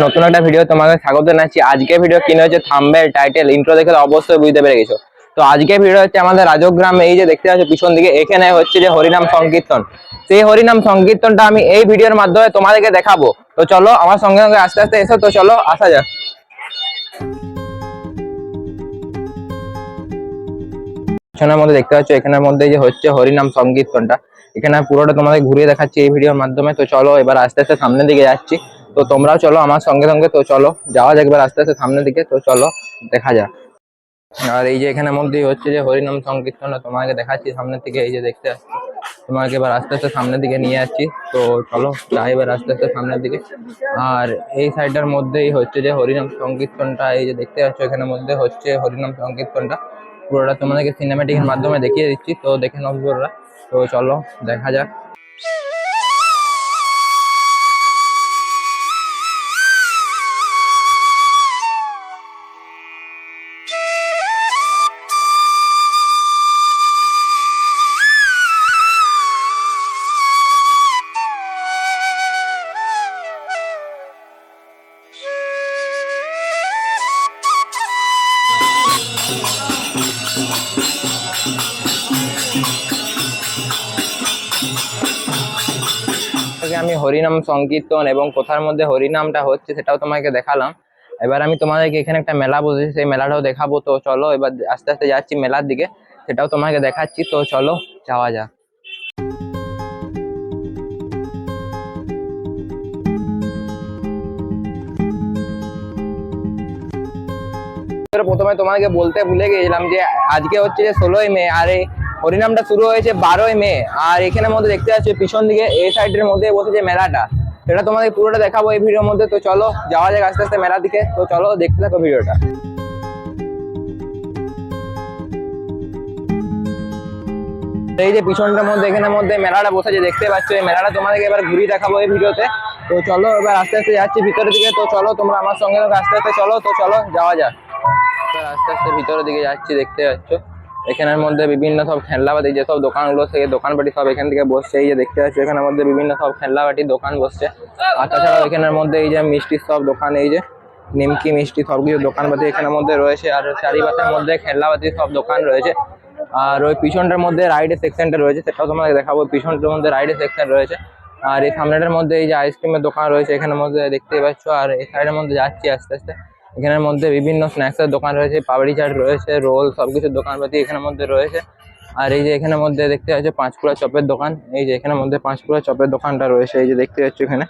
নতুন একটা ভিডিও তোমাকে স্বাগত জানাচ্ছি। আজকে ভিডিও কিনে হচ্ছে থাম্বনেল, টাইটেল, ইন্ট্রো দেখে অবশ্যই বুঝতে পেরে গেছো। তো আজকে ভিডিও হচ্ছে আমাদের রাজগ্রাম, এই যে দেখতে পাচ্ছ পিছন দিকে, এখানে হচ্ছে যে হরিনাম সংকীর্তন। সেই হরিনাম সংকীর্তনটা আমি এই ভিডিওর মাধ্যমে তোমাদেরকে দেখাবো। তো চলো আমার সঙ্গে সঙ্গে আস্তে আস্তে এসো। তো চলো আসা যাক। পিছনের মধ্যে দেখতে পাচ্ছ, এখানের মধ্যে যে হচ্ছে হরিনাম সংকীর্তনটা, এখানে পুরোটা তোমাদের ঘুরিয়ে দেখাচ্ছি এই ভিডিওর মাধ্যমে। তো চলো এবার আস্তে আস্তে সামনের দিকে যাচ্ছি। তো তোমরাও চলো আমার সঙ্গে সঙ্গে। তো চলো যাওয়া যাক এবার আস্তে আস্তে সামনের দিকে। তো চলো দেখা যাক। আর এই যে এখানের মধ্যেই হচ্ছে যে হরিনাম সংকীর্তনটা তোমাকে দেখাচ্ছি সামনের থেকে। এই যে দেখতে পাচ্ছ, তোমাকে এবার আস্তে আস্তে সামনের দিকে নিয়ে যাচ্ছি। তো চলো যাই এবার আস্তে আস্তে সামনের দিকে। আর এই সাইডটার মধ্যেই হচ্ছে যে হরিনাম সংকীর্তনটা, এই যে দেখতে পাচ্ছ এখানের মধ্যে হচ্ছে হরিনাম সংকীর্তনটা। পুরোটা তোমাদেরকে সিনেম্যাটিকের মাধ্যমে দেখিয়ে দিচ্ছি। তো দেখে নাও পুরোটা। তো চলো দেখা যাক। আমি হরিনাম সংকীর্তন এবং কোথার মধ্যে হরিনামটা হচ্ছে সেটাও তোমাকে দেখালাম। এবার আমি তোমাদেরকে এখানে একটা মেলা বসেছে, সেই মেলাটাও দেখাবো। তো চলো এবার আস্তে আস্তে যাচ্ছি মেলার দিকে, সেটাও তোমাকে দেখাচ্ছি। তো চলো যাওয়া যাক। প্রথমে তোমাকে বলতে ভুলে গেছিলাম যে আজকে হচ্ছে যে 16ই মে, আর এই হরিনামটা শুরু হয়েছে 12ই মে। আর এখানের মধ্যে দেখতে পাচ্ছ পিছন দিকে এই সাইডের মধ্যে বসেছে মেলাটা, সেটা তোমাদের পুরোটা দেখাবো এই ভিডিওর মধ্যে। তো চলো যাওয়া যাক আস্তে আস্তে মেলার দিকে। তো চলো দেখতে থাকো ভিডিওটা। এই যে পিছনটার মধ্যে এখানের মধ্যে মেলাটা বসেছে দেখতে পাচ্ছ, এই মেলাটা তোমাদেরকে এবার ঘুরিয়ে দেখাবো এই ভিডিওতে। তো চলো এবার আস্তে আস্তে যাচ্ছি ভিতরের দিকে। তো চলো তোমরা আমার সঙ্গে সঙ্গে আস্তে আস্তে চলো। তো চলো যাওয়া যাক। আস্তে আস্তে ভিতরের দিকে যাচ্ছি, দেখতে পাচ্ছ এখানের মধ্যে বিভিন্ন সব খেলনাবাটি যেসব দোকানগুলো, সেই দোকানপাটি সব এখান থেকে বসছে। এই যে দেখতে পাচ্ছ এখানের মধ্যে বিভিন্ন সব খেলনাবাটির দোকান বসছে। আর তাছাড়াও এখানের মধ্যে এই যে মিষ্টির সব দোকান, এই যে নিমকি মিষ্টি সব কিছু দোকানপাতি এখানের মধ্যে রয়েছে। আর চারিপাশের মধ্যে খেলনাবাটির সব দোকান রয়েছে। আর ওই পিছনটার মধ্যে রাইডের সেকশনটা রয়েছে, সেটাও তোমাকে দেখাবো। পিছনটার মধ্যে রাইডের সেকশন রয়েছে। আর এই সামনেটার মধ্যে এই যে আইসক্রিমের দোকান রয়েছে এখানের মধ্যে দেখতে পাচ্ছ। আর এই সাইডের মধ্যে যাচ্ছি আস্তে আস্তে, এখানের মধ্যে বিভিন্ন স্ন্যাক্সের দোকান রয়েছে, পাপড়ি চাট রয়েছে, রোল, সবকিছুর দোকানপাতি এখানের মধ্যে রয়েছে। আর এই যে এখানের মধ্যে দেখতে পাচ্ছ পাঁচকুড়া চপের দোকান, এই যে এখানের মধ্যে পাঁচকুড়া চপের দোকানটা রয়েছে, এই যে দেখতে পাচ্ছ এখানে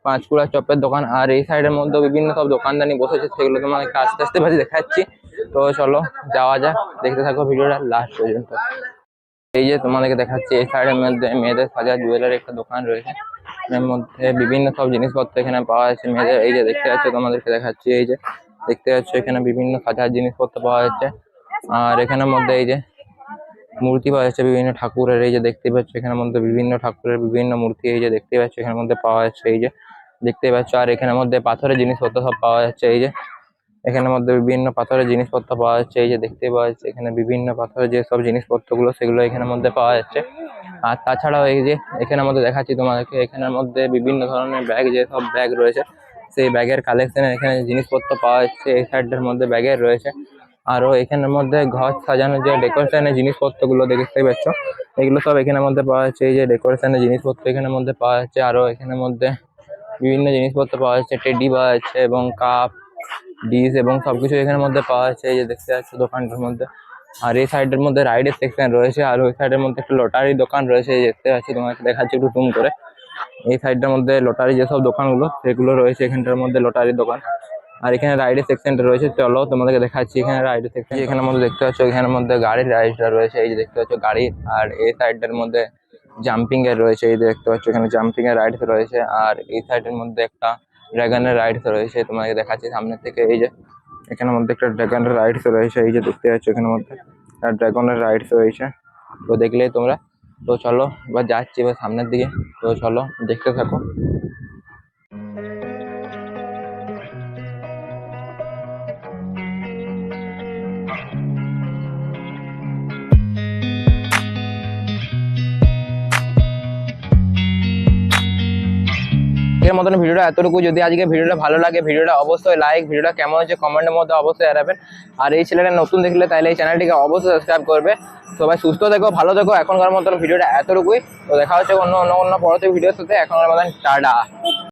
পাঁচকুড়া চপের দোকান। আর এই সাইডের মধ্যে বিভিন্ন সব দোকানদানি বসেছে, সেগুলো তোমাকে আস্তে আস্তে বাজে দেখাচ্ছি। তো চলো যাওয়া যাক, দেখতে থাকো ভিডিওটা লাস্ট পর্যন্ত। এই যে তোমাদেরকে দেখাচ্ছি এই সাইডের মধ্যে মেয়েদের সাজা জুয়েলারি একটা দোকান রয়েছে, এর মধ্যে বিভিন্ন সব জিনিসপত্র এখানে পাওয়া যাচ্ছে মেয়েদের। এই যে দেখতে পাচ্ছ তোমাদেরকে দেখাচ্ছি, এই যে দেখতে পাচ্ছ এখানে বিভিন্ন সাজার জিনিসপত্র পাওয়া যাচ্ছে। আর এখানের মধ্যে এই যে মূর্তি পাওয়া যাচ্ছে বিভিন্ন ঠাকুরের, এই যে দেখতে পাচ্ছ এখানের মধ্যে বিভিন্ন ঠাকুরের বিভিন্ন মূর্তি, এই যে দেখতে পাচ্ছ এখানের মধ্যে পাওয়া যাচ্ছে, এই যে দেখতে পাচ্ছ। আর এখানের মধ্যে পাথরের জিনিসপত্র সব পাওয়া যাচ্ছে, এই যে এখানের মধ্যে বিভিন্ন পাথরের জিনিসপত্র পাওয়া যাচ্ছে, এই যে দেখতে পাওয়া যাচ্ছে এখানে বিভিন্ন পাথরের যে সব জিনিসপত্রগুলো সেগুলো এখানের মধ্যে পাওয়া যাচ্ছে। আর তাছাড়াও এই যে এখানের মধ্যে দেখাচ্ছি তোমাদেরকে, এখানের মধ্যে বিভিন্ন ধরনের ব্যাগ, যে সব ব্যাগ রয়েছে সেই ব্যাগের কালেকশনে এখানে জিনিসপত্র পাওয়া যাচ্ছে। এই সাইডের মধ্যে ব্যাগের রয়েছে। আরো এখানের মধ্যে ঘর সাজানোর যে ডেকোরেশনের জিনিসপত্রগুলো দেখতে পাচ্ছ, এগুলো সব এখানের মধ্যে পাওয়া যাচ্ছে। এই যে ডেকোরেশনের জিনিসপত্র এখানের মধ্যে পাওয়া যাচ্ছে। আরো এখানের মধ্যে বিভিন্ন জিনিসপত্র পাওয়া যাচ্ছে, টেডি পাওয়া যাচ্ছে এবং কাপ, ডিশ এবং সবকিছু এখানের মধ্যে পাওয়া যাচ্ছে, এই যে দেখতে পাচ্ছ দোকানটার মধ্যে। আর এই সাইডের মধ্যে রাইডের সেকশন রয়েছে। আর ওই সাইডের মধ্যে একটা লটারির দোকান রয়েছে, এই দেখতে পাচ্ছি তোমাকে দেখাচ্ছি একটু জুম করে। এই সাইডটার মধ্যে লটারি যেসব দোকানগুলো সেগুলো রয়েছে, এখানটার মধ্যে লটারির দোকান। আর এখানে রাইডের সেকশনটা রয়েছে, চলো তোমাদেরকে দেখাচ্ছি এখানে রাইডের সেকশন। এখানের মধ্যে দেখতে পাচ্ছ এখানের মধ্যে গাড়ির রাইডটা রয়েছে, এই যে দেখতে পাচ্ছ গাড়ি। আর এই সাইডটার মধ্যে জাম্পিং এর রয়েছে, এই যে দেখতে পাচ্ছ এখানে জাম্পিং এর রাইডস রয়েছে। আর এই সাইডের মধ্যে একটা ড্রাগনের রাইডস রয়েছে, তোমাকে দেখাচ্ছি সামনের থেকে। এই যে এখানের মধ্যে একটা ড্রাগনের রাইডস রয়েছে, এই যে দেখতে পাচ্ছ এখানের মধ্যে ড্রাগনের রাইডস রয়েছে। তো দেখলেই তোমরা। তো চলো এবার যাচ্ছি এবার সামনের দিকে। তো চলো দেখতে থাকো। আজকের মতন ভিডিওটা এতটুকু। যদি আজকে ভিডিওটা ভালো লাগে ভিডিওটা অবশ্যই লাইক, ভিডিওটা কেমন হচ্ছে কমেন্টের মধ্যে অবশ্যই জানাবেন। আর এই ছেলেটা নতুন দেখলে তাহলে এই চ্যানেলটিকে অবশ্যই সাবস্ক্রাইব করবে। সবাই সুস্থ থেকো, ভালো থেকো। এখনকার মতন ভিডিওটা এতটুকুই। তো দেখা হচ্ছে অন্য পরবর্তী ভিডিওর সাথে। এখনকার মতন টাটা।